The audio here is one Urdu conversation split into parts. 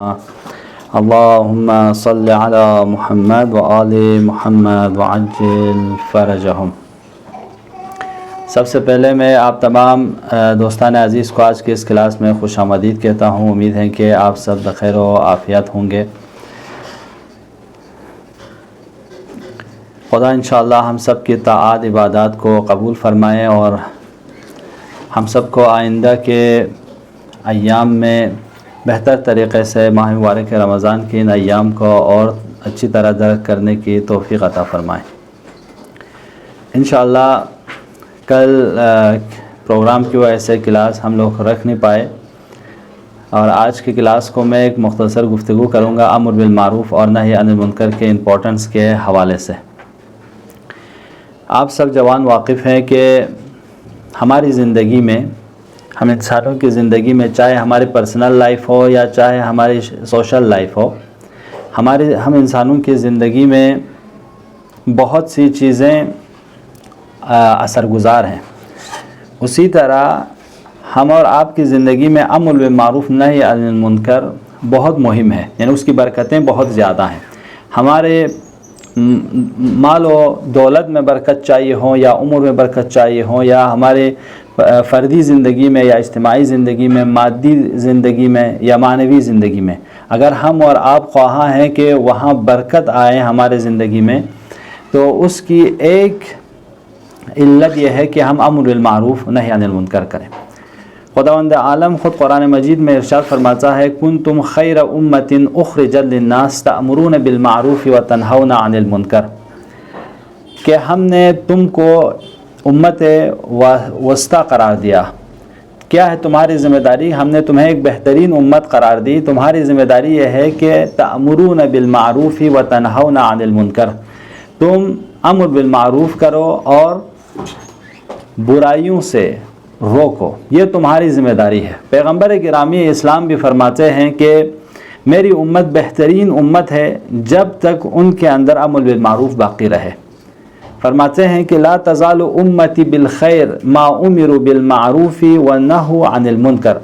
اللہم صل علی محمد وآل محمد وعجل فرجہم۔ سب سے پہلے میں آپ تمام دوستان عزیز کو آج کے اس کلاس میں خوش آمدید کہتا ہوں۔ امید ہے کہ آپ سب بخیر و عافیت ہوں گے۔ خدا انشاءاللہ ہم سب کی طاعات عبادات کو قبول فرمائے اور ہم سب کو آئندہ کے ایام میں بہتر طریقے سے ماہ مبارک رمضان کے ان ایام کو اور اچھی طرح درک کرنے کی توفیق عطا فرمائے۔ انشاءاللہ کل پروگرام کی وجہ سے کلاس ہم لوگ رکھ نہیں پائے، اور آج کی کلاس کو میں ایک مختصر گفتگو کروں گا امر بالمعروف اور نہی عن المنکر کے امپورٹنس کے حوالے سے۔ آپ سب جوان واقف ہیں کہ ہماری زندگی میں، ہم انسانوں کی زندگی میں، چاہے ہماری پرسنل لائف ہو یا چاہے ہماری سوشل لائف ہو، ہم انسانوں کی زندگی میں بہت سی چیزیں اثر گزار ہیں۔ اسی طرح ہم اور آپ کی زندگی میں امر بالمعروف نہی عن المنکر بہت مہم ہے، یعنی اس کی برکتیں بہت زیادہ ہیں۔ ہمارے مال و دولت میں برکت چاہیے ہوں یا عمر میں برکت چاہیے ہوں، یا ہمارے فردی زندگی میں یا اجتماعی زندگی میں، مادی زندگی میں یا معنوی زندگی میں، اگر ہم اور آپ خواہاں ہیں کہ وہاں برکت آئے ہمارے زندگی میں، تو اس کی ایک علت یہ ہے کہ ہم امر بالمعروف نہی عن المنکر کریں۔ خداوند عالم خود قرآن مجید میں ارشاد فرماتا ہے کنتم خیر امۃ اخرجت للناس تأمرون بالمعروف وتنہون عن المنکر، کہ ہم نے تم کو امت وسطیٰ قرار دیا۔ کیا ہے تمہاری ذمہ داری؟ ہم نے تمہیں ایک بہترین امت قرار دی۔ تمہاری ذمہ داری یہ ہے کہ تأمرون بالمعروف وتنہون عن المنکر، تم امر بالمعروف کرو اور برائیوں سے روکو، یہ تمہاری ذمہ داری ہے۔ پیغمبر گرامی اسلام بھی فرماتے ہیں کہ میری امت بہترین امت ہے جب تک ان کے اندر امر بالمعروف باقی رہے۔ فرماتے ہیں کہ لا تزال امتی بالخیر ما امروا بالمعروف ونہوا عن المنکر،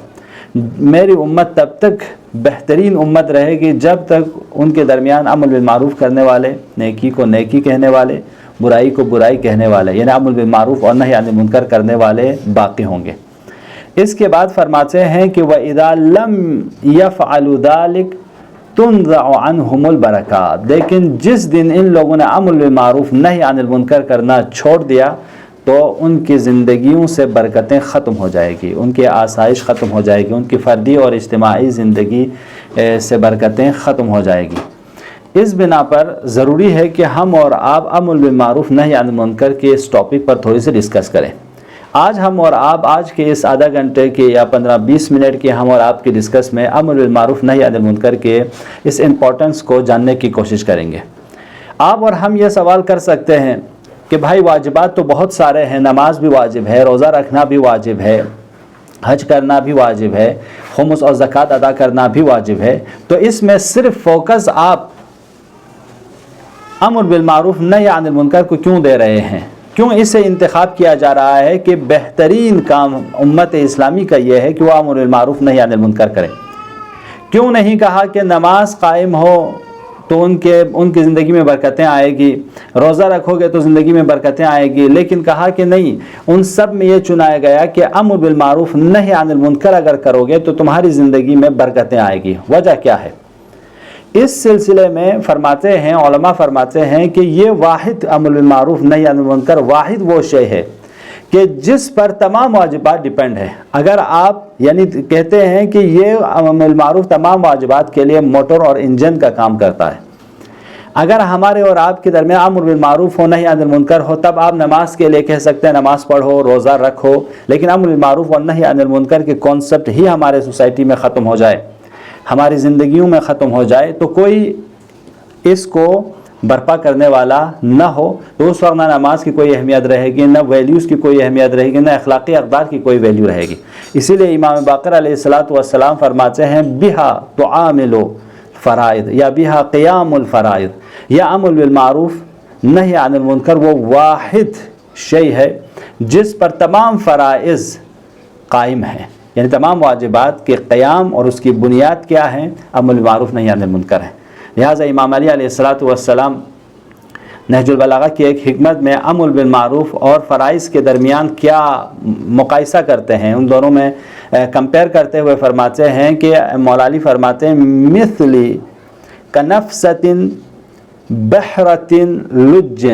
میری امت تب تک بہترین امت رہے گی جب تک ان کے درمیان امر بالمعروف کرنے والے، نیکی کو نیکی کہنے والے، برائی کو برائی کہنے والے، یعنی امر بالمعروف اور نہی عن المنکر کرنے والے باقی ہوں گے۔ اس کے بعد فرماتے ہیں کہ وَإِذَا لَمْ يَفْعَلُوا ذَلِكَ تُنزَعُ عَنْهُمُ الْبَرَكَاتُ، لیکن جس دن ان لوگوں نے امر بالمعروف نہی عن المنکر کرنا چھوڑ دیا تو ان کی زندگیوں سے برکتیں ختم ہو جائے گی، ان کی آسائش ختم ہو جائے گی، ان کی فردی اور اجتماعی زندگی سے برکتیں ختم ہو جائے گی۔ اس بنا پر ضروری ہے کہ ہم اور آپ امر بالمعروف نہی عن المنکر کے اس ٹاپک پر تھوڑی سی ڈسکس کریں۔ آج ہم اور آپ آج کے اس آدھا گھنٹے کے یا 15-20 منٹ کے ہم اور آپ کی ڈسکس میں امر بالمعروف نہی عن المنکر کے اس امپورٹنس کو جاننے کی کوشش کریں گے۔ آپ اور ہم یہ سوال کر سکتے ہیں کہ بھائی واجبات تو بہت سارے ہیں، نماز بھی واجب ہے، روزہ رکھنا بھی واجب ہے، حج کرنا بھی واجب ہے، خمس اور زکوٰۃ ادا کرنا بھی واجب ہے، تو اس میں صرف فوکس آپ امر بالمعروف نہی عن المنکر کو کیوں دے رہے ہیں؟ کیوں اسے انتخاب کیا جا رہا ہے کہ بہترین کام امت اسلامی کا یہ ہے کہ وہ امر بالمعروف نہی عن المنکر کرے؟ کیوں نہیں کہا کہ نماز قائم ہو تو ان کی زندگی میں برکتیں آئے گی، روزہ رکھو گے تو زندگی میں برکتیں آئے گی، لیکن کہا کہ نہیں، ان سب میں یہ چنایا گیا کہ امر بالمعروف نہی عن المنکر اگر کرو گے تو تمہاری زندگی میں برکتیں آئے گی۔ وجہ کیا ہے؟ اس سلسلے میں فرماتے ہیں علماء فرماتے ہیں کہ یہ واحد امر بالمعروف نہی عن المنکر واحد وہ شے ہے کہ جس پر تمام واجبات ڈیپینڈ ہے۔ اگر آپ یعنی کہتے ہیں کہ یہ امر بالمعروف تمام واجبات کے لیے موٹر اور انجن کا کام کرتا ہے۔ اگر ہمارے اور آپ کے درمیان امر بالمعروف ہو نہی عن المنکر ہو، تب آپ نماز کے لیے کہہ سکتے ہیں نماز پڑھو، روزہ رکھو، لیکن امر بالمعروف اور نہی عن المنکر کے کانسیپٹ ہی ہمارے سوسائٹی میں ختم ہو جائے، ہماری زندگیوں میں ختم ہو جائے، تو کوئی اس کو برپا کرنے والا نہ ہو، تو اس وقت نہ نماز کی کوئی اہمیت رہے گی، نہ ویلیوز کی کوئی اہمیت رہے گی، نہ اخلاقی اقدار کی کوئی ویلیو رہے گی۔ اسی لیے امام باقر علیہ السلام فرماتے ہیں بہا تعامل فرائض یا بہا قیام الفرائض، یا امر بالمعروف نہی عن المنکر وہ واحد شے ہے جس پر تمام فرائض قائم ہیں، یعنی تمام واجبات کے قیام اور اس کی بنیاد کیا ہیں؟ امر بالمعروف نہی عن المنکر ہے۔ لہٰذا امام علی علیہ السلام نہج البلاغہ کی ایک حکمت میں امر بالمعروف اور فرائض کے درمیان کیا مقایسہ کرتے ہیں، ان دونوں میں کمپیئر کرتے ہوئے فرماتے ہیں کہ مولا علی فرماتے ہیں مثلی کنفست بحرۃ لج،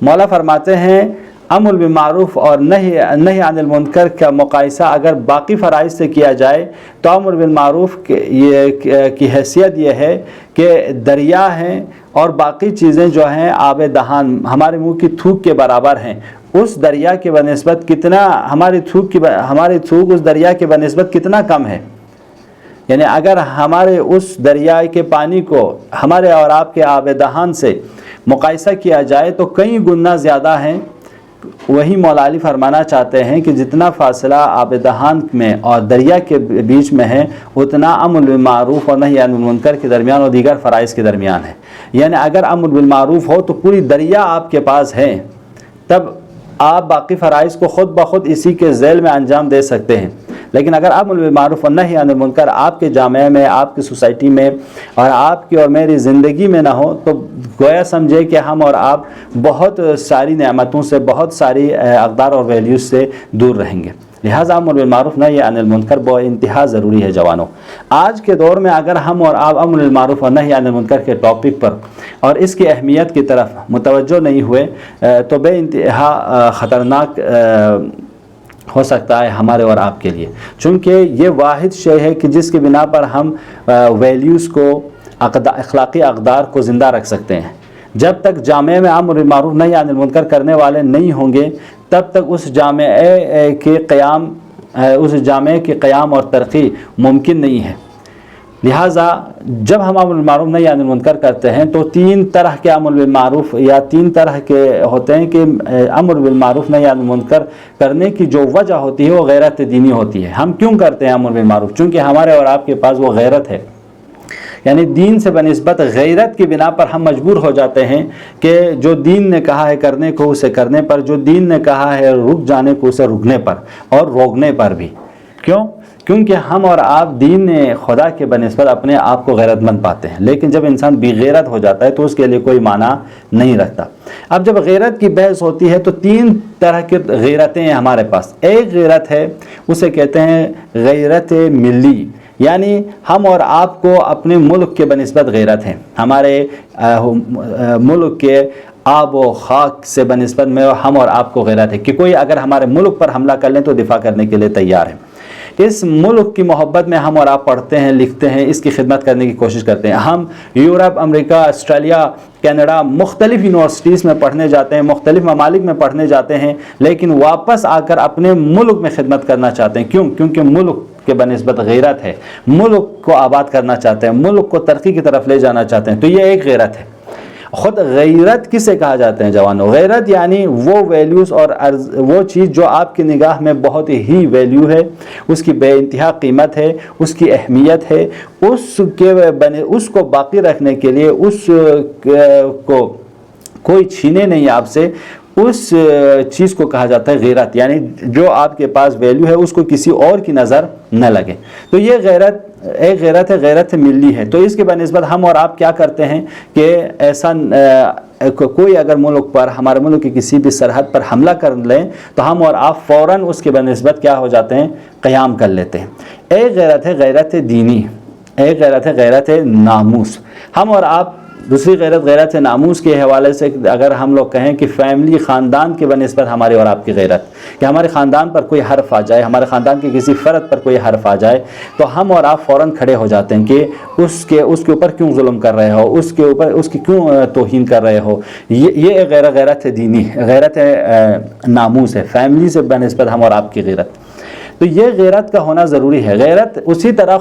مولا فرماتے ہیں امر بالمعروف اور نہی عن المنکر کا مقایسہ اگر باقی فرائض سے کیا جائے تو امر بالمعروف کی حیثیت یہ ہے کہ دریا ہیں اور باقی چیزیں جو ہیں آب دہان، ہمارے منہ کی تھوک کے برابر ہیں۔ اس دریا کے بنسبت کتنا ہماری تھوک اس دریا کے بنسبت کتنا کم ہے، یعنی اگر ہمارے اس دریا کے پانی کو ہمارے اور آپ کے آب دہان سے مقایسہ کیا جائے تو کئی گنا زیادہ ہیں۔ وہی مولا علی فرمانا چاہتے ہیں کہ جتنا فاصلہ آب دہان میں اور دریا کے بیچ میں ہے اتنا امر بالمعروف اور نہی عن المنکر کے درمیان اور دیگر فرائض کے درمیان ہے۔ یعنی اگر امر بالمعروف ہو تو پوری دریا آپ کے پاس ہے، تب آپ باقی فرائض کو خود بخود اسی کے ذیل میں انجام دے سکتے ہیں۔ لیکن اگر امر بالمعروف اور نہی عن المنکر آپ کے جامعہ میں، آپ کی سوسائٹی میں اور آپ کی اور میری زندگی میں نہ ہو تو گویا سمجھے کہ ہم اور آپ بہت ساری نعمتوں سے، بہت ساری اقدار اور ویلیوز سے دور رہیں گے۔ لہٰذا امر بالمعروف نہی عن المنکر بہت انتہا ضروری ہے جوانوں۔ آج کے دور میں اگر ہم اور آپ امر بالمعروف اور نہی عن المنکر کے ٹاپک پر اور اس کی اہمیت کی طرف متوجہ نہیں ہوئے تو بے انتہا خطرناک ہو سکتا ہے ہمارے اور آپ کے لیے، چونکہ یہ واحد شے ہے کہ جس کی بنا پر ہم ویلیوز کو، اخلاقی اقدار کو زندہ رکھ سکتے ہیں۔ جب تک جامعہ میں امر بالمعروف نہی عن المنکر کرنے والے نہیں ہوں گے تب تک اس جامعہ کے قیام اور ترقی ممکن نہیں ہے۔ لہٰذا جب ہم امر بالمعروف نہی عن المنکر کرتے ہیں تو تین طرح کے امر بالمعروف یا تین طرح کے ہوتے ہیں کہ امر بالمعروف نہی عن المنکر کرنے کی جو وجہ ہوتی ہے وہ غیرت دینی ہوتی ہے۔ ہم کیوں کرتے ہیں امر بالمعروف؟ چونکہ ہمارے اور آپ کے پاس وہ غیرت ہے، یعنی دین سے بنسبت غیرت کی بنا پر ہم مجبور ہو جاتے ہیں کہ جو دین نے کہا ہے کرنے کو اسے کرنے پر، جو دین نے کہا ہے رک جانے کو اسے رکنے پر اور روکنے پر بھی۔ کیوں؟ کیونکہ ہم اور آپ دین خدا کے بنسبت اپنے آپ کو غیرت مند پاتے ہیں، لیکن جب انسان بے غیرت ہو جاتا ہے تو اس کے لیے کوئی معنی نہیں رکھتا۔ اب جب غیرت کی بحث ہوتی ہے تو تین طرح کی غیرتیں ہیں ہمارے پاس۔ ایک غیرت ہے اسے کہتے ہیں غیرت ملی، یعنی ہم اور آپ کو اپنے ملک کے بنسبت غیرت ہے، ہمارے ملک کے آب و خاک سے بنسبت میں ہم اور آپ کو غیرت ہے کہ کوئی اگر ہمارے ملک پر حملہ کر لیں تو دفاع کرنے کے لیے تیار ہے۔ اس ملک کی محبت میں ہم اور آپ پڑھتے ہیں، لکھتے ہیں، اس کی خدمت کرنے کی کوشش کرتے ہیں۔ ہم یورپ، امریکہ، آسٹریلیا، کینیڈا، مختلف یونیورسٹیز میں پڑھنے جاتے ہیں، مختلف ممالک میں پڑھنے جاتے ہیں، لیکن واپس آ کر اپنے ملک میں خدمت کرنا چاہتے ہیں۔ کیوں؟ کیونکہ ملک کے بنسبت غیرت ہے، ملک کو آباد کرنا چاہتے ہیں، ملک کو ترقی کی طرف لے جانا چاہتے ہیں۔ تو یہ ایک غیرت ہے۔ خود غیرت کسے کہا جاتے ہیں جوانوں؟ غیرت یعنی وہ ویلیوز اور وہ چیز جو آپ کی نگاہ میں بہت ہی ویلیو ہے، اس کی بے انتہا قیمت ہے، اس کی اہمیت ہے، اس کو باقی رکھنے کے لیے اس کو کوئی چھینے نہیں آپ سے، اس چیز کو کہا جاتا ہے غیرت، یعنی جو آپ کے پاس ویلیو ہے اس کو کسی اور کی نظر نہ لگے۔ تو یہ غیرت ایک غیرت ہے، غیرت ملی ہے۔ تو اس کے بنسبت ہم اور آپ کیا کرتے ہیں کہ ایسا کوئی اگر ملک پر، ہمارے ملک کی کسی بھی سرحد پر حملہ کر لیں تو ہم اور آپ فوراً اس کے بنسبت کیا ہو جاتے ہیں؟ قیام کر لیتے ہیں۔ ایک غیرت ہے غیرت دینی، ایک غیرت ہے غیرت ناموس۔ ہم اور آپ دوسری غیرت، غیرت ناموس کے حوالے سے اگر ہم لوگ کہیں کہ فیملی، خاندان کے بنسبت ہمارے اور آپ کی غیرت، کہ ہمارے خاندان پر کوئی حرف آ جائے، ہمارے خاندان کے کسی فرد پر کوئی حرف آ جائے تو ہم اور آپ فوراً کھڑے ہو جاتے ہیں کہ اس کے اوپر کیوں ظلم کر رہے ہو، اس کے اوپر اس کی کیوں توہین کر رہے ہو۔ یہ غیرت دینی، غیرت ناموس ہے، فیملی سے بنسبت ہم اور آپ کی غیرت۔ تو یہ غیرت کا ہونا ضروری ہے۔ غیرت اسی طرح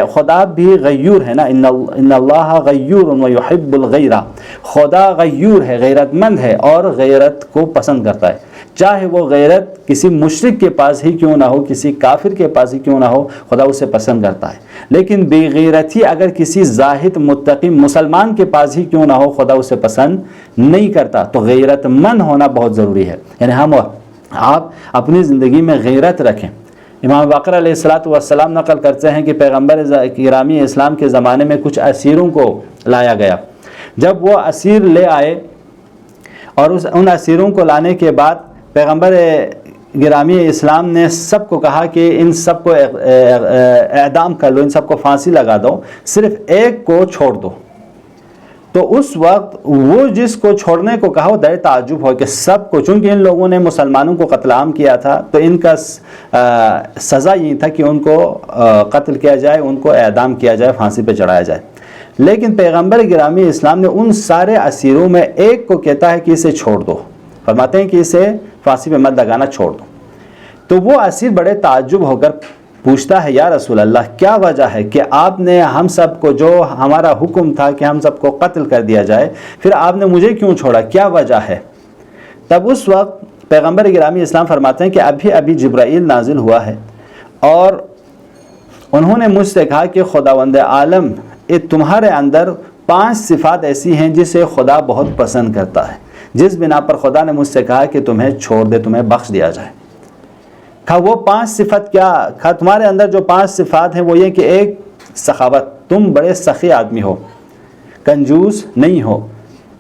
خدا بھی غیور ہے نا، ان اللہ غیور ویحب الغیرہ، خدا غیور ہے، غیرت مند ہے اور غیرت کو پسند کرتا ہے۔ چاہے وہ غیرت کسی مشرک کے پاس ہی کیوں نہ ہو، کسی کافر کے پاس ہی کیوں نہ ہو، خدا اسے پسند کرتا ہے۔ لیکن بے غیرتی اگر کسی زاہد متقی مسلمان کے پاس ہی کیوں نہ ہو، خدا اسے پسند نہیں کرتا۔ تو غیرت مند ہونا بہت ضروری ہے، یعنی ہم آپ اپنی زندگی میں غیرت رکھیں، امام باقر علیہ السلام نقل کرتے ہیں کہ پیغمبر گرامی اسلام کے زمانے میں کچھ اسیروں کو لایا گیا. جب وہ اسیر لے آئے اور ان اسیروں کو لانے کے بعد پیغمبر گرامی اسلام نے سب کو کہا کہ ان سب کو اعدام کر لو، ان سب کو پھانسی لگا دو، صرف ایک کو چھوڑ دو. تو اس وقت وہ جس کو چھوڑنے کو کہا وہ در تعجب ہو کہ سب کو، چونکہ ان لوگوں نے مسلمانوں کو قتل عام کیا تھا تو ان کا سزا یہ تھا کہ ان کو قتل کیا جائے، ان کو اعدام کیا جائے، پھانسی پہ چڑھایا جائے. لیکن پیغمبر گرامی اسلام نے ان سارے اسیروں میں ایک کو کہتا ہے کہ اسے چھوڑ دو، فرماتے ہیں کہ اسے پھانسی پہ مت لگانا، چھوڑ دو. تو وہ اسیر بڑے تعجب ہو کر پوچھتا ہے یا رسول اللہ کیا وجہ ہے کہ آپ نے ہم سب کو، جو ہمارا حکم تھا کہ ہم سب کو قتل کر دیا جائے، پھر آپ نے مجھے کیوں چھوڑا، کیا وجہ ہے؟ تب اس وقت پیغمبر گرامی اسلام فرماتے ہیں کہ ابھی جبرائیل نازل ہوا ہے اور انہوں نے مجھ سے کہا کہ خداوند عالم تمہارے اندر 5 صفات ایسی ہیں جسے خدا بہت پسند کرتا ہے، جس بنا پر خدا نے مجھ سے کہا کہ تمہیں چھوڑ دے، تمہیں بخش دیا جائے. کہا وہ 5 صفت کیا؟ کہا تمہارے اندر جو 5 صفات ہیں وہ یہ کہ ایک سخاوت، تم بڑے سخی آدمی ہو، کنجوس نہیں ہو،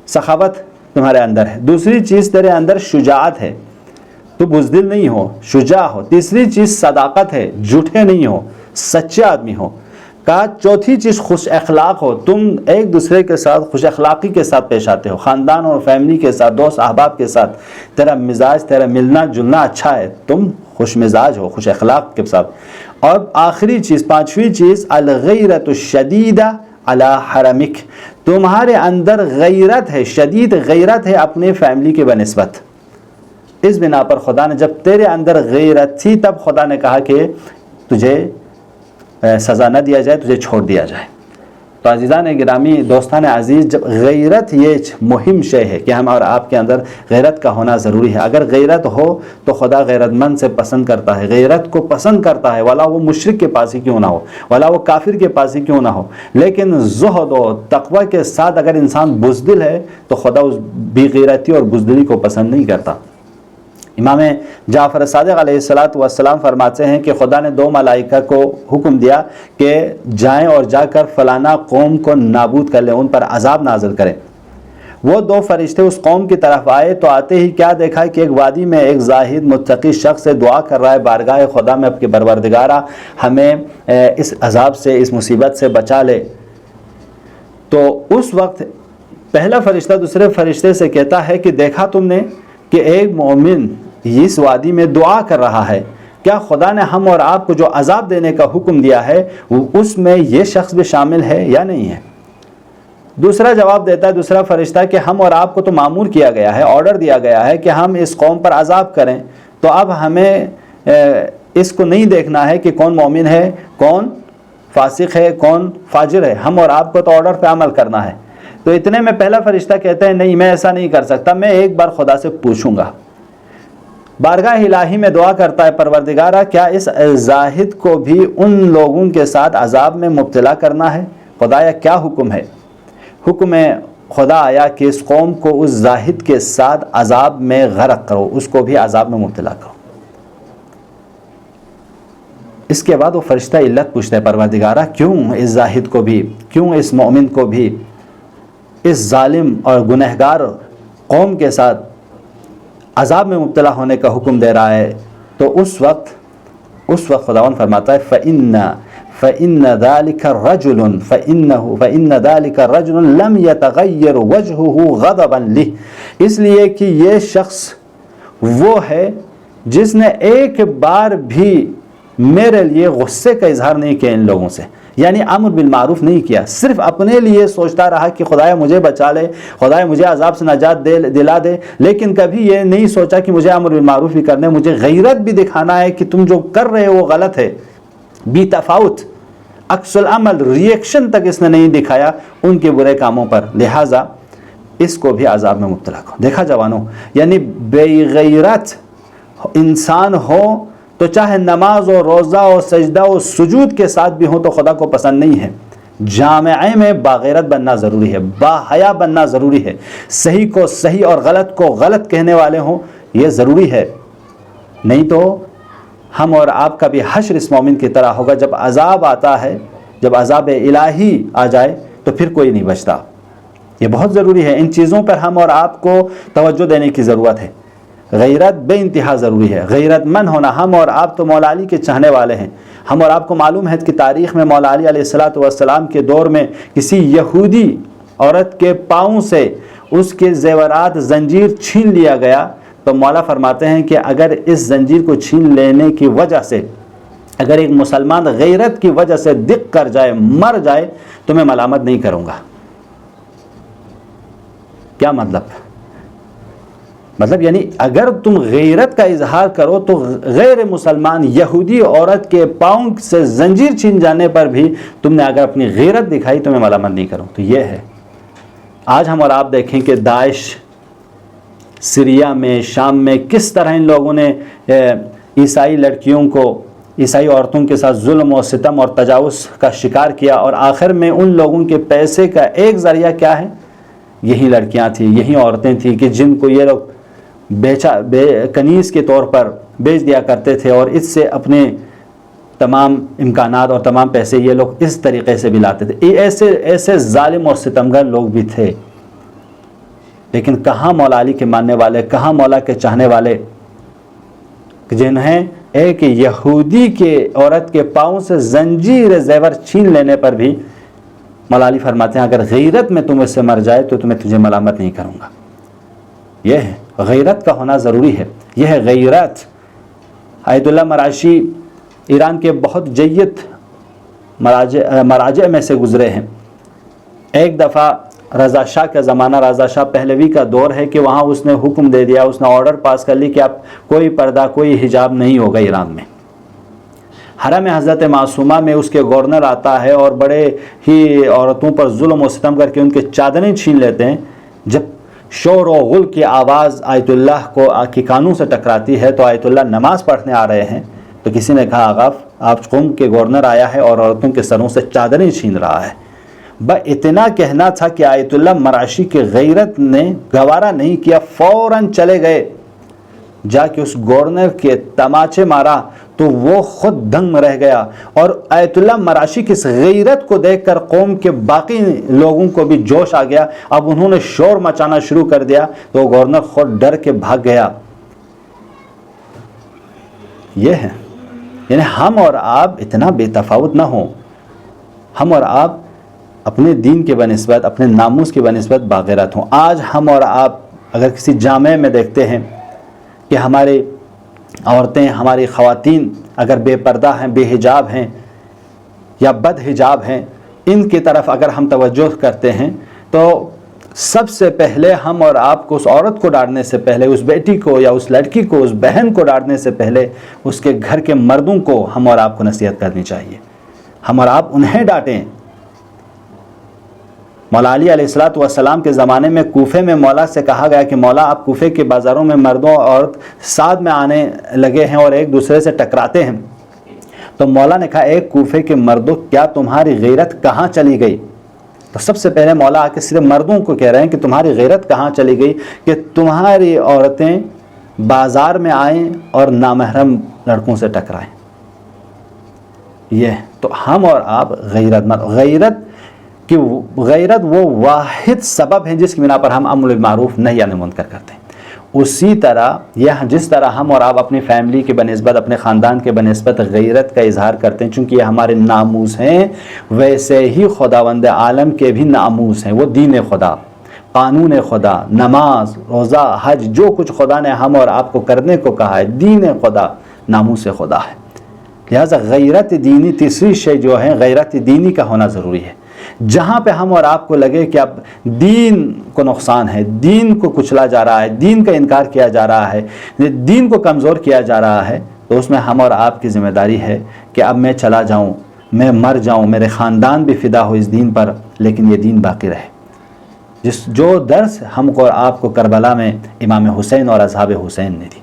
سخاوت تمہارے اندر ہے. دوسری چیز تیرے اندر شجاعت ہے، تو بزدل نہیں ہو، شجاع ہو. تیسری چیز صداقت ہے، جھوٹے نہیں ہو، سچے آدمی ہو. کہا چوتھی چیز خوش اخلاق ہو، تم ایک دوسرے کے ساتھ خوش اخلاقی کے ساتھ پیش آتے ہو، خاندان اور فیملی کے ساتھ، دوست احباب کے ساتھ تیرا مزاج، تیرا ملنا جلنا اچھا ہے، تم خوش مزاج ہو، خوش اخلاق کے ساتھ. اور آخری چیز، 5ویں چیز، الغیرۃ الشدیدہ علی حرمک، تمہارے اندر غیرت ہے، شدید غیرت ہے اپنے فیملی کے بنسبت. اس بنا پر خدا نے، جب تیرے اندر غیرت تھی تب خدا نے کہا کہ تجھے سزا نہ دیا جائے، تجھے چھوڑ دیا جائے. تو عزیزان گرامی، دوستان عزیز، جب غیرت یہ مہم شے ہے کہ ہم اور آپ کے اندر غیرت کا ہونا ضروری ہے. اگر غیرت ہو تو خدا غیرت مند سے پسند کرتا ہے، غیرت کو پسند کرتا ہے، ولا وہ مشرک کے پاس ہی کیوں نہ ہو، ولا وہ کافر کے پاس ہی کیوں نہ ہو. لیکن زہد و تقوی کے ساتھ اگر انسان بزدل ہے تو خدا اس بے غیرتی اور بزدلی کو پسند نہیں کرتا. امام جعفر صادق علیہ السلام فرماتے ہیں کہ خدا نے 2 ملائکہ کو حکم دیا کہ جائیں اور جا کر فلانا قوم کو نابود کر لیں، ان پر عذاب نازل کریں. وہ 2 فرشتے اس قوم کی طرف آئے تو آتے ہی کیا دیکھا کہ ایک وادی میں ایک زاہد متقی شخص سے دعا کر رہا ہے، بارگاہ خدا میں اپنے پروردگارا ہمیں اس عذاب سے، اس مصیبت سے بچا لے. تو اس وقت پہلا فرشتہ دوسرے فرشتے سے کہتا ہے کہ دیکھا تم نے کہ ایک مومن اس وادی میں دعا کر رہا ہے، کیا خدا نے ہم اور آپ کو جو عذاب دینے کا حکم دیا ہے اس میں یہ شخص بھی شامل ہے یا نہیں ہے؟ دوسرا جواب دیتا ہے دوسرا فرشتہ کہ ہم اور آپ کو تو مامور کیا گیا ہے، آرڈر دیا گیا ہے کہ ہم اس قوم پر عذاب کریں، تو اب ہمیں اس کو نہیں دیکھنا ہے کہ کون مومن ہے، کون فاسق ہے، کون فاجر ہے، ہم اور آپ کو تو آرڈر پہ عمل کرنا ہے. تو اتنے میں پہلا فرشتہ کہتے ہیں نہیں، میں ایسا نہیں کر سکتا، میں ایک بار خدا سے پوچھوں گا. بارگاہ الہی میں دعا کرتا ہے، پروردگارا کیا اس زاہد کو بھی ان لوگوں کے ساتھ عذاب میں مبتلا کرنا ہے؟ خدایا کیا حکم ہے؟ حکم خدا آیا کہ اس قوم کو اس زاہد کے ساتھ عذاب میں غرق کرو، اس کو بھی عذاب میں مبتلا کرو. اس کے بعد وہ فرشتہ علت پوچھتا ہے، پروردگارا کیوں اس زاہد کو بھی، کیوں اس مومن کو بھی اس ظالم اور گنہگار قوم کے ساتھ عذاب میں مبتلا ہونے کا حکم دے رہا ہے؟ تو اس وقت خداوند فرماتا ہے فَإِنَّ ذَلِكَ الرَّجُلُ لَمْ يَتَغَيَّرْ وَجْهُهُ غَضَبًا لِهِ، اس لیے کہ یہ شخص وہ ہے جس نے ایک بار بھی میرے لیے غصے کا اظہار نہیں کیا ان لوگوں سے، یعنی امر بالمعروف نہیں کیا، صرف اپنے لیے سوچتا رہا کہ خدایا مجھے بچا لے، خدایا مجھے عذاب سے نجات دلا دے، لیکن کبھی یہ نہیں سوچا کہ مجھے امر بالمعروف بھی کرنا ہے، مجھے غیرت بھی دکھانا ہے کہ تم جو کر رہے ہو وہ غلط ہے. بی تفاوت عکس العمل ریئیکشن تک اس نے نہیں دکھایا ان کے برے کاموں پر، لہٰذا اس کو بھی عذاب میں مبتلا کرو. دیکھا جوانوں، یعنی بے غیرت انسان ہو تو چاہے نماز و روزہ و سجدہ و سجود کے ساتھ بھی ہوں تو خدا کو پسند نہیں ہے. جامعے میں باغیرت بننا ضروری ہے، باحیا بننا ضروری ہے، صحیح کو صحیح اور غلط کو غلط کہنے والے ہوں یہ ضروری ہے. نہیں تو ہم اور آپ کا بھی حشر اس مومن کی طرح ہوگا. جب عذاب آتا ہے، جب عذاب الہی آ جائے تو پھر کوئی نہیں بچتا. یہ بہت ضروری ہے، ان چیزوں پر ہم اور آپ کو توجہ دینے کی ضرورت ہے. غیرت بے انتہا ضروری ہے. غیرت مند ہونا. ہم اور آپ تو مولا علی کے چاہنے والے ہیں. ہم اور آپ کو معلوم ہے کہ تاریخ میں مولا علی علیہ السلام کے دور میں کسی یہودی عورت کے پاؤں سے اس کے زیورات زنجیر چھین لیا گیا تو مولا فرماتے ہیں کہ اگر اس زنجیر کو چھین لینے کی وجہ سے اگر ایک مسلمان غیرت کی وجہ سے دق کر جائے، مر جائے، تو میں ملامت نہیں کروں گا. کیا مطلب یعنی اگر تم غیرت کا اظہار کرو تو غیر مسلمان یہودی عورت کے پاؤں سے زنجیر چھین جانے پر بھی تم نے اگر اپنی غیرت دکھائی تو میں ملامت نہیں کروں. تو یہ ہے. آج ہم اور آپ دیکھیں کہ داعش سیریا میں، شام میں کس طرح ان لوگوں نے عیسائی لڑکیوں کو، عیسائی عورتوں کے ساتھ ظلم و ستم اور تجاوز کا شکار کیا، اور آخر میں ان لوگوں کے پیسے کا ایک ذریعہ کیا ہے؟ یہی لڑکیاں تھیں، یہی عورتیں تھیں کہ جن کو یہ لوگ کنیز کے طور پر بیچ دیا کرتے تھے، اور اس سے اپنے تمام امکانات اور تمام پیسے یہ لوگ اس طریقے سے بھی لاتے تھے. ایسے ظالم اور ستمگر لوگ بھی تھے. لیکن کہاں مولا علی کے ماننے والے، کہاں مولا کے چاہنے والے، جنہیں ایک یہودی کے عورت کے پاؤں سے زنجیر زیور چھین لینے پر بھی مولا علی فرماتے ہیں اگر غیرت میں تم اس سے مر جائے تو میں تجھے ملامت نہیں کروں گا. یہ ہے غیرت کا ہونا ضروری ہے. یہ ہے غیرت. آیت اللہ مراشی ایران کے بہت جید مراجع میں سے گزرے ہیں. ایک دفعہ رضا شاہ کا زمانہ، رضا شاہ پہلوی کا دور ہے کہ وہاں اس نے حکم دے دیا، اس نے آرڈر پاس کر لی کہ اب کوئی پردہ، کوئی حجاب نہیں ہوگا ایران میں. حرم حضرت معصومہ میں اس کے گورنر آتا ہے اور بڑے ہی عورتوں پر ظلم و ستم کر کے ان کے چادریں چھین لیتے ہیں. جب شور و غل کی آواز آیت اللہ کو کے کانوں سے ٹکراتی ہے تو آیت اللہ نماز پڑھنے آ رہے ہیں تو کسی نے کہا آغا آپ قوم کے گورنر آیا ہے اور عورتوں کے سروں سے چادریں چھین رہا ہے. اتنا کہنا تھا کہ آیت اللہ مراشی کے غیرت نے گوارا نہیں کیا، فوراً چلے گئے، جا کے اس گورنر کے تماچے مارا تو وہ خود دنگ رہ گیا. اور آیت اللہ مراشی کی اس غیرت کو دیکھ کر قوم کے باقی لوگوں کو بھی جوش آ گیا. اب انہوں نے شور مچانا شروع کر دیا تو گورنر خود ڈر کے بھاگ گیا. یہ ہے یعنی ہم اور آپ اتنا بے تفاوت نہ ہوں. ہم اور آپ اپنے دین کے بنسبت، اپنے ناموس کے بنسبت باغیرت ہوں. آج ہم اور آپ اگر کسی جامعہ میں دیکھتے ہیں کہ ہمارے عورتیں، ہماری خواتین اگر بے پردہ ہیں، بے حجاب ہیں یا بد حجاب ہیں، ان کی طرف اگر ہم توجہ کرتے ہیں تو سب سے پہلے ہم اور آپ کو اس عورت کو ڈانٹنے سے پہلے، اس بیٹی کو یا اس لڑکی کو، اس بہن کو ڈانٹنے سے پہلے اس کے گھر کے مردوں کو ہم اور آپ کو نصیحت کرنی چاہیے. ہم اور آپ انہیں ڈانٹیں. مولا علی علیہ السلام کے زمانے میں کوفے میں مولا سے کہا گیا کہ مولا آپ کوفے کے بازاروں میں مردوں اور عورت ساتھ میں آنے لگے ہیں اور ایک دوسرے سے ٹکراتے ہیں. تو مولا نے کہا ایک کوفے کے مردوں کیا تمہاری غیرت کہاں چلی گئی؟ تو سب سے پہلے مولا آ کے صرف مردوں کو کہہ رہے ہیں کہ تمہاری غیرت کہاں چلی گئی کہ تمہاری عورتیں بازار میں آئیں اور نامحرم لڑکوں سے ٹکرائیں. یہ تو ہم اور آپ غیرت مند، غیرت وہ واحد سبب ہے جس کی بنا پر ہم امر بالمعروف نہی عن المنکر کرتے ہیں. اسی طرح جس طرح ہم اور آپ اپنی فیملی کے بنسبت، اپنے خاندان کے بنسبت غیرت کا اظہار کرتے ہیں چونکہ یہ ہمارے ناموس ہیں، ویسے ہی خداوند عالم کے بھی ناموس ہیں. وہ دین خدا، قانون خدا، نماز، روزہ، حج، جو کچھ خدا نے ہم اور آپ کو کرنے کو کہا ہے، دین خدا، ناموس خدا ہے. لہذا غیرت دینی، تیسری شے جو ہے غیرت دینی کا ہونا ضروری ہے. جہاں پہ ہم اور آپ کو لگے کہ اب دین کو نقصان ہے، دین کو کچلا جا رہا ہے، دین کا انکار کیا جا رہا ہے، دین کو کمزور کیا جا رہا ہے، تو اس میں ہم اور آپ کی ذمہ داری ہے کہ اب میں چلا جاؤں، میں مر جاؤں، میرے خاندان بھی فدا ہو اس دین پر، لیکن یہ دین باقی رہے. جو درس ہم کو اور آپ کو کربلا میں امام حسین اور اصحاب حسین نے دی.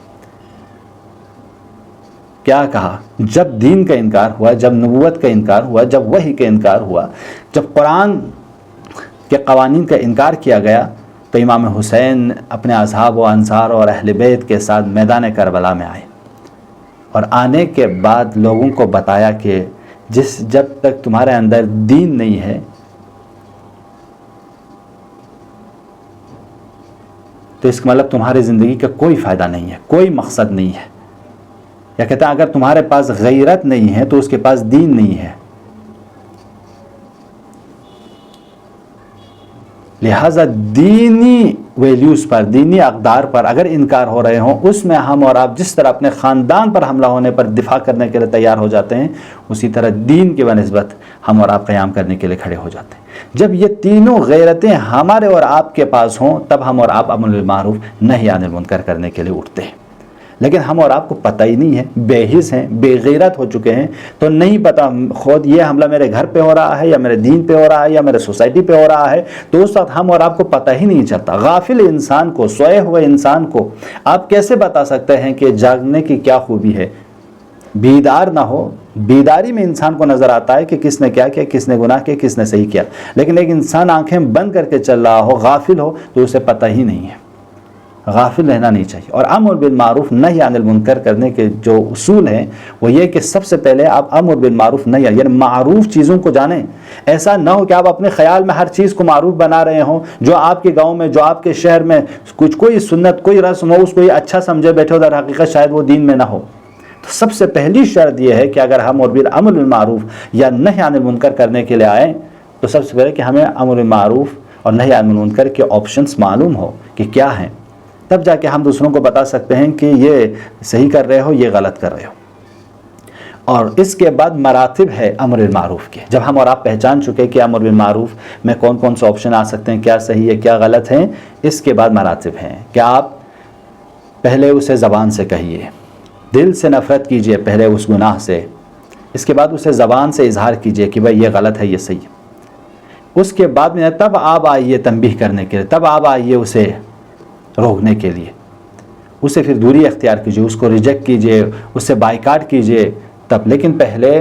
کیا کہا؟ جب دین کا انکار ہوا، جب نبوت کا انکار ہوا، جب وحی کا انکار ہوا، جب قرآن کے قوانین کا انکار کیا گیا تو امام حسین اپنے اصحاب و انصار اور اہل بیت کے ساتھ میدان کربلا میں آئے اور آنے کے بعد لوگوں کو بتایا کہ جب تک تمہارے اندر دین نہیں ہے تو اس کا مطلب تمہاری زندگی کا کوئی فائدہ نہیں ہے، کوئی مقصد نہیں ہے. یا کہتا ہے اگر تمہارے پاس غیرت نہیں ہے تو اس کے پاس دین نہیں ہے. لہٰذا دینی ویلیوز پر، دینی اقدار پر اگر انکار ہو رہے ہوں، اس میں ہم اور آپ جس طرح اپنے خاندان پر حملہ ہونے پر دفاع کرنے کے لیے تیار ہو جاتے ہیں، اسی طرح دین کے بنسبت ہم اور آپ قیام کرنے کے لیے کھڑے ہو جاتے ہیں. جب یہ تینوں غیرتیں ہمارے اور آپ کے پاس ہوں تب ہم اور آپ امر بالمعروف نہی عن المنکر کرنے کے لیے اٹھتے ہیں. لیکن ہم اور آپ کو پتہ ہی نہیں ہے، بے حس ہیں، بے غیرت ہو چکے ہیں، تو نہیں پتہ خود یہ حملہ میرے گھر پہ ہو رہا ہے یا میرے دین پہ ہو رہا ہے یا میرے سوسائٹی پہ ہو رہا ہے، تو اس وقت ہم اور آپ کو پتہ ہی نہیں چلتا. غافل انسان کو، سوئے ہوئے انسان کو آپ کیسے بتا سکتے ہیں کہ جاگنے کی کیا خوبی ہے؟ بیدار نہ ہو، بیداری میں انسان کو نظر آتا ہے کہ کس نے کیا کیا، کس نے گناہ کیا، کس نے صحیح کیا. لیکن ایک انسان آنکھیں بند کر کے چل رہا ہو، غافل ہو، تو اسے پتہ ہی نہیں ہے. غافل رہنا نہیں چاہیے. اور امر بالمعروف نہی عن المنکر کرنے کے جو اصول ہیں وہ یہ کہ سب سے پہلے آپ امر بالمعروف نہی، یعنی معروف چیزوں کو جانیں. ایسا نہ ہو کہ آپ اپنے خیال میں ہر چیز کو معروف بنا رہے ہوں. جو آپ کے گاؤں میں، جو آپ کے شہر میں کوئی سنت، کوئی رسم ہو، اس کو یہ اچھا سمجھے بیٹھے ہو، در حقیقت شاید وہ دین میں نہ ہو. تو سب سے پہلی شرط یہ ہے کہ اگر ہم امر بالمعروف یا نہی عن المنکر کرنے کے لیے آئیں تو سب سے پہلے کہ ہمیں امر بالمعروف اور نہی عن المنکر کے آپشنز معلوم ہو کہ کیا ہیں. تب جا کے ہم دوسروں کو بتا سکتے ہیں کہ یہ صحیح کر رہے ہو، یہ غلط کر رہے ہو. اور اس کے بعد مراتب ہے امر بالمعروف کے. جب ہم اور آپ پہچان چکے کہ امر بالمعروف میں کون کون سے آپشن آ سکتے ہیں، کیا صحیح ہے کیا غلط ہیں، اس کے بعد مراتب ہیں کہ آپ پہلے اسے زبان سے کہیے، دل سے نفرت کیجئے پہلے اس گناہ سے، اس کے بعد اسے زبان سے اظہار کیجئے کہ بھائی یہ غلط ہے یہ صحیح ہے. اس کے بعد میں تب آپ آئیے تنبیہ کرنے کے لیے، تب آپ آئیے اسے روکنے کے لیے. اسے پھر دوری اختیار کیجئے، اس کو ریجیکٹ کیجئے، اس سے بائیکاٹ کیجئے تب. لیکن پہلے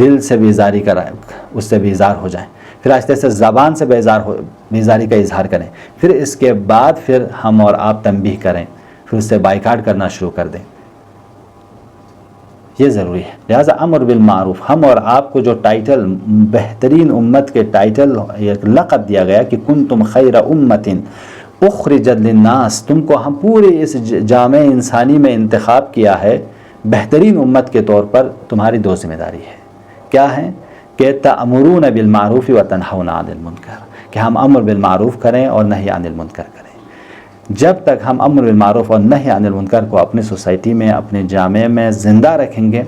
دل سے بیزاری کرائیں، اس سے بیزار ہو جائیں، پھر آہستہ سے زبان سے بیزاری کا اظہار کریں، پھر اس کے بعد پھر ہم اور آپ تنبیہ کریں، پھر اس سے بائیکاٹ کرنا شروع کر دیں. یہ ضروری ہے. لہٰذا امر بالمعروف، ہم اور آپ کو جو ٹائٹل، بہترین امت کے ٹائٹل، ایک لقب دیا گیا کہ کنتم خیر امت اخرجت للناس، تم کو ہم پورے اس جامع انسانی میں انتخاب کیا ہے بہترین امت کے طور پر. تمہاری دو ذمہ داری ہے. کیا ہیں؟ کہ تأمرون بالمعروف وتنہون عن المنکر، کہ ہم امر بالمعروف کریں اور نہی عن المنکر کریں. جب تک ہم امر بالمعروف اور نہی عن المنکر کو اپنی سوسائٹی میں، اپنے جامعہ میں زندہ رکھیں گے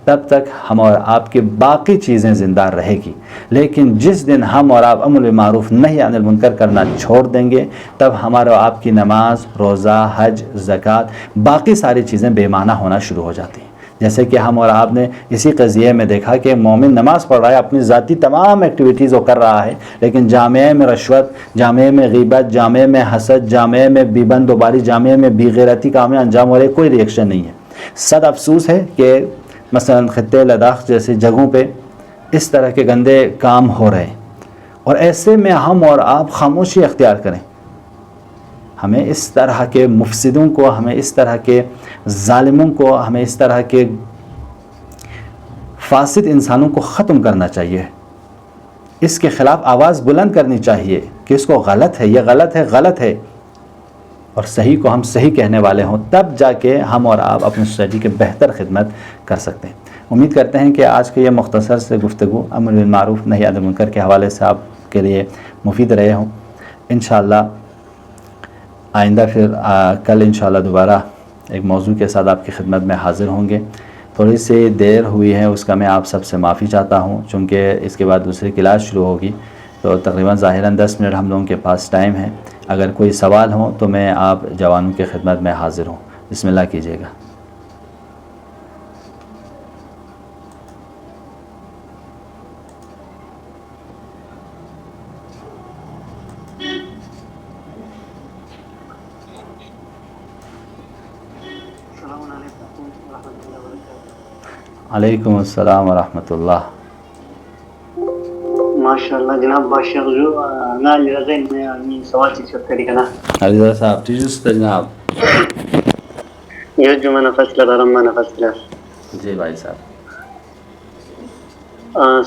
تب تک ہم اور آپ کی باقی چیزیں زندہ رہے گی. لیکن جس دن ہم اور آپ امر بالمعروف نہی عن المنکر کرنا چھوڑ دیں گے تب ہمارے اور آپ کی نماز، روزہ، حج، زکوٰۃ، باقی ساری چیزیں بے معنی ہونا شروع ہو جاتی ہیں. جیسے کہ ہم اور آپ نے اسی قضیے میں دیکھا کہ مومن نماز پڑھ رہا ہے، اپنی ذاتی تمام ایکٹیویٹیز وہ کر رہا ہے، لیکن جامعہ میں رشوت، جامعہ میں غیبت، جامعہ میں حسد، جامعہ میں بیبند و باری، جامعہ میں بے غیرتی کامیں انجام ہو رہے، کوئی ریئیکشن نہیں ہے. صد افسوس ہے کہ مثلا خطے لداخ جیسی جگہوں پہ اس طرح کے گندے کام ہو رہے ہیں، اور ایسے میں ہم اور آپ خاموشی اختیار کریں. ہمیں اس طرح کے مفسدوں کو، ہمیں اس طرح کے ظالموں کو، ہمیں اس طرح کے فاسد انسانوں کو ختم کرنا چاہیے. اس کے خلاف آواز بلند کرنی چاہیے کہ اس کو غلط ہے، یہ غلط ہے، غلط ہے، اور صحیح کو ہم صحیح کہنے والے ہوں. تب جا کے ہم اور آپ اپنی سوسائٹی کے بہتر خدمت کر سکتے ہیں. امید کرتے ہیں کہ آج کے یہ مختصر سے گفتگو امر بالمعروف نہی عن المنکر کے حوالے سے آپ کے لیے مفید رہے ہوں. انشاءاللہ آئندہ پھر کل انشاءاللہ دوبارہ ایک موضوع کے ساتھ آپ کی خدمت میں حاضر ہوں گے. تھوڑی سی دیر ہوئی ہے اس کا میں آپ سب سے معافی چاہتا ہوں، چونکہ اس کے بعد دوسری کلاس شروع ہوگی تو تقریباً ظاہراً 10 منٹ ہم لوگوں کے پاس ٹائم ہے. اگر کوئی سوال ہو تو میں آپ جوانوں کی خدمت میں حاضر ہوں. بسم اللہ کیجیے گا. علیکم السلام ورحمۃ اللہ. ماشاءاللہ جناب بادشاہ جو انا لرزین میں سوال چیز کرتے کنا علی صاحب تیجس جناب يرجو من فصل رمى نفصله جی بھائی صاحب.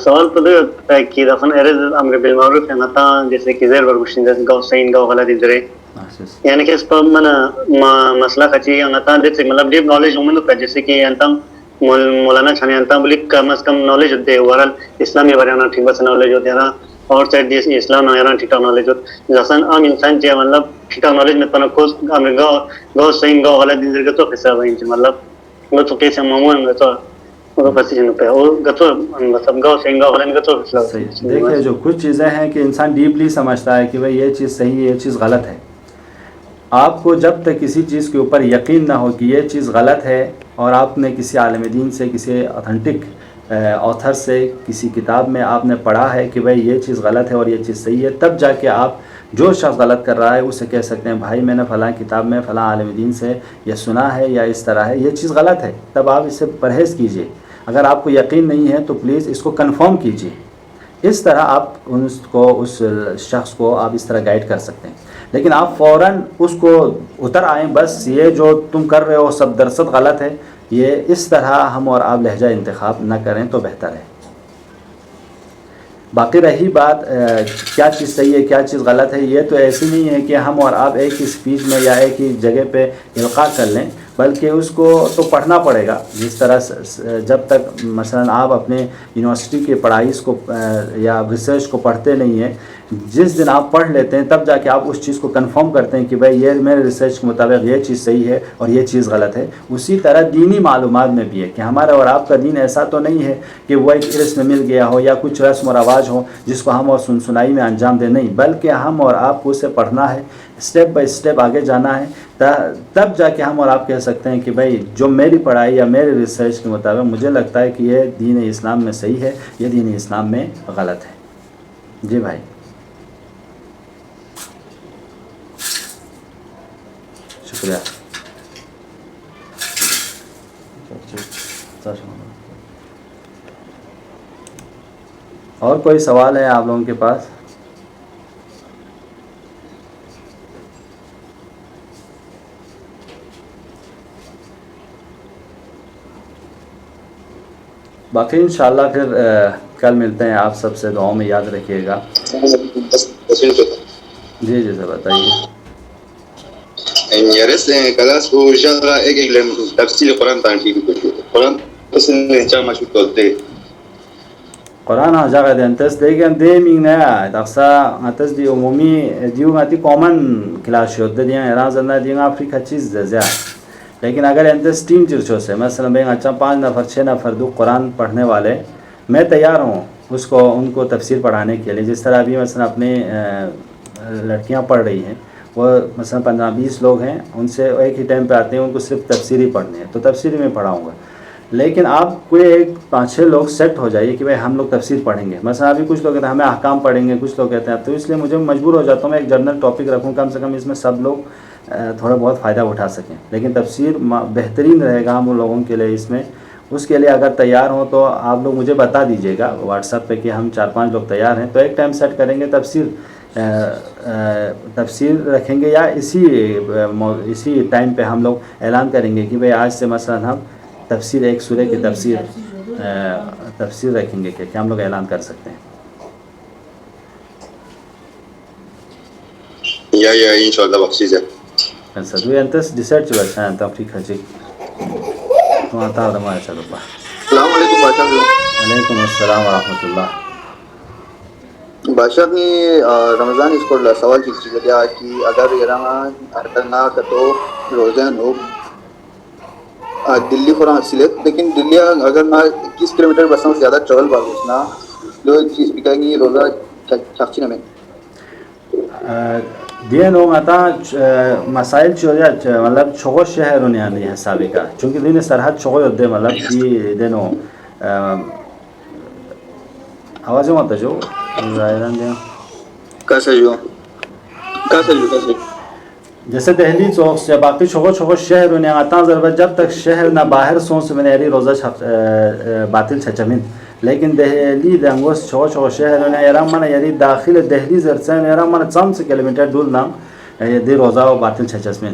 سوال تو ده کی دفن ارز امر بالمعروف نتا جیسے کہ زیر ورگوشین ده گاو سین گاو غلطی دره یعنی کہ اس پر من مسئلہ کچی نتا جیسے مطلب ڈیپ نالج ہومن کا جیسے کہ انتم مولانا چھانے انتم بلی کم از کم نالج ہوتے ورل اسلامی بارے ٹھیک بس نالج ہوتے ہیں اور سائڈ دیس اسلام نہ ٹھیک نالج ہوتے جسن عام انسان چاہے مطلب ٹھیک نالج میں تنا کوس امر گاو سین گاو غلطی دره تو حساب ہے مطلب وہ تو کیسے معمول تو دیکھیے جو کچھ چیزیں ہیں کہ انسان ڈیپلی سمجھتا ہے کہ بھائی یہ چیز صحیح ہے یہ چیز غلط ہے. آپ کو جب تک کسی چیز کے اوپر یقین نہ ہو کہ یہ چیز غلط ہے اور آپ نے کسی عالم دین سے کسی اتھینٹک آتھر سے کسی کتاب میں آپ نے پڑھا ہے کہ بھائی یہ چیز غلط ہے اور یہ چیز صحیح ہے, تب جا کے آپ جو شخص غلط کر رہا ہے اسے کہہ سکتے ہیں بھائی میں نے فلاں کتاب میں فلاں عالم دین سے یہ سنا ہے یا اس طرح ہے, یہ چیز غلط ہے. تب آپ اس سے پرہیز کیجئے. اگر آپ کو یقین نہیں ہے تو پلیز اس کو کنفرم کیجئے. اس طرح آپ اس شخص کو آپ اس طرح گائیڈ کر سکتے ہیں. لیکن آپ فوراً اس کو اتر آئیں بس یہ جو تم کر رہے ہو سب درصد غلط ہے, یہ اس طرح ہم اور آپ لہجہ انتخاب نہ کریں تو بہتر ہے. باقی رہی بات کیا چیز صحیح ہے کیا چیز غلط ہے, یہ تو ایسی نہیں ہے کہ ہم اور آپ ایک ہی اسپیچ میں یا ایک ہی جگہ پہ القاء کر لیں, بلکہ اس کو تو پڑھنا پڑے گا. جس طرح جب تک مثلا آپ اپنے یونیورسٹی کے پڑھائی کو یا ریسرچ کو پڑھتے نہیں ہیں, جس دن آپ پڑھ لیتے ہیں تب جا کے آپ اس چیز کو کنفرم کرتے ہیں کہ بھائی یہ میرے ریسرچ کے مطابق یہ چیز صحیح ہے اور یہ چیز غلط ہے. اسی طرح دینی معلومات میں بھی ہے کہ ہمارا اور آپ کا دین ایسا تو نہیں ہے کہ وہ ایک ارث میں مل گیا ہو یا کچھ رسم و رواج ہو جس کو ہم اور سنائی میں انجام دیں, نہیں, بلکہ ہم اور آپ کو اسے پڑھنا ہے, اسٹیپ بائی اسٹیپ آگے جانا ہے. تب جا کے ہم اور آپ کہہ سکتے ہیں کہ بھائی جو میری پڑھائی یا میرے ریسرچ کے مطابق مجھے لگتا ہے کہ یہ دین اسلام میں صحیح ہے, یہ دین اسلام میں غلط ہے. جی بھائی شکریہ. اور کوئی سوال ہے آپ لوگوں کے پاس؟ باقی انشاءاللہ پھر کل ملتے ہیں. آپ سب سے دعاؤں میں یاد رکھیے گا. جی جی سر بتائیے. قرآن جگہ دیں تس دیکھیں دے مینگ نیا تقصا تس دی عمومی دیو گاتی کامن کلاس شد دیاں ایران زندہ دیاں افریقہ چیز زیادہ, لیکن اگر انتس ٹیم چرچو سے مثلا بھئی اچھا 5 نفر 6 نفر دو قرآن پڑھنے والے, میں تیار ہوں ان کو تفسیر پڑھانے کے لیے. جس طرح ابھی مثلا اپنی لڑکیاں پڑھ رہی ہیں, وہ مثلا 15-20 لوگ ہیں, ان سے ایک ہی ٹائم پہ آتے ہیں, ان کو صرف تفسیر ہی پڑھنی ہے تو تفسیر میں پڑھاؤں گا. لیکن آپ کوئی ایک 5-6 لوگ سیٹ ہو جائیے کہ بھائی ہم لوگ تفسیر پڑھیں گے. مثلا ابھی کچھ لوگ کہتے ہیں ہمیں احکام پڑھیں گے, کچھ لوگ کہتے ہیں, تو اس لیے مجھے مجبور ہو جاتا ہوں میں ایک جنرل ٹاپک رکھوں, کم سے کم اس میں سب لوگ تھوڑا بہت فائدہ اٹھا سکیں. لیکن تفسیر بہترین رہے گا ہم لوگوں کے لیے. اس میں اس کے لیے اگر تیار ہوں تو آپ لوگ مجھے بتا دیجیے گا واٹس ایپ پہ کہ ہم 4-5 لوگ تیار ہیں, تو ایک ٹائم سیٹ کریں گے, تفسیر رکھیں گے, یا اسی ٹائم پہ ہم لوگ اعلان کریں گے کہ بھئی آج سے مثلا ہم تفسیر ایک سورہ کی تفسیر رکھیں گے, کہ ہم لوگ اعلان کر سکتے ہیں. یا انشاءاللہ بخشیز ہے. Pensatu antes decide چلا شاید تفریق چی تو آتا آدم آیا چلو با. السلام علیکم بادشاہ صاحب. علیکم السلام ورحمۃ اللہ. بادشاہ نے رمضان اس کو سوال کی دیا کہ اگر نہ تو روزان ہو دلی خوران سلیت, لیکن دلی اگر نہ 21 کلومیٹر بسوں سے زیادہ ٹریول باغنا جو چیز بھی کہیں گی روزہ چھاچی میں دین ہوں آتا مسائل چویا مطلب چھوڑ شہر ہونے آنے حسابی کا, چونکہ دین سرحد چھوڑ ہوتے مطلب کہ دینوں آواز مت جو ظاہراً دیں کیسے جیسے دہلی چوک سے باقی چھوڑ شہر ہونے آتا ضرورت جب تک شہر نہ باہر سون سے میں ری روزہ باطل چھچمن, لیکن دہلی دنگوس چھوڑ شہر ہونے ایرام من یعنی داخل دہلی زرسن ایرام من 5 کلومیٹر دور نام دی روزہ و باطل چھچمن.